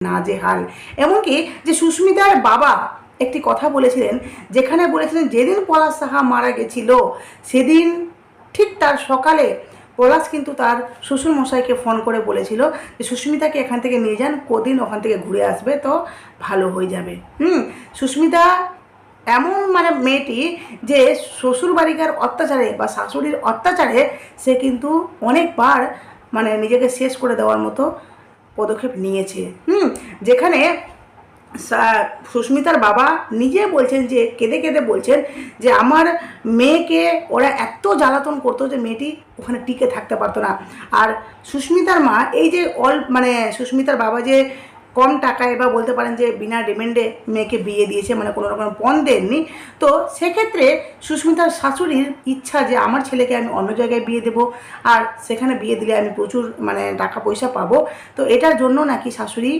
নাজেহাল। এমনকি যে সুস্মিতার বাবা একটি কথা বলেছিলেন, যেখানে বলেছিলেন যেদিন পলাশ সাহা মারা গেছিল সেদিন ঠিক তার সকালে পলাশ কিন্তু তার শ্বশুরমশাইকে ফোন করে বলেছিল যে সুস্মিতাকে এখান থেকে নিয়ে যান, কদিন ওখান থেকে ঘুরে আসবে তো ভালো হয়ে যাবে। সুস্মিতা এমন মেয়েটি যে শ্বশুরবাড়িকার অত্যাচারে বা শাশুড়ির অত্যাচারে সে কিন্তু অনেকবার নিজেকে শেষ করে দেওয়ার মতো পদক্ষেপ নিয়েছে। যেখানে সুস্মিতার বাবা নিজে বলছেন, যে কেঁদে কেঁদে বলছেন যে আমার মেয়েকে ওরা এত জ্বালাতন করতো যে মেয়েটি ওখানে টিকে থাকতে পারতো না। আর সুস্মিতার মা এই যে সুস্মিতার বাবা যে কম টাকায় বা বলতে পারেন যে বিনা ডিমান্ডে মেয়েকে বিয়ে দিয়েছে, কোনো রকম পণ দেননি, তো সেক্ষেত্রে সুস্মিতার শাশুড়ির ইচ্ছা যে আমার ছেলেকে আমি অন্য জায়গায় বিয়ে দেবো, আর সেখানে বিয়ে দিলে আমি প্রচুর টাকা পয়সা পাবো। তো এটার জন্য নাকি শাশুড়ি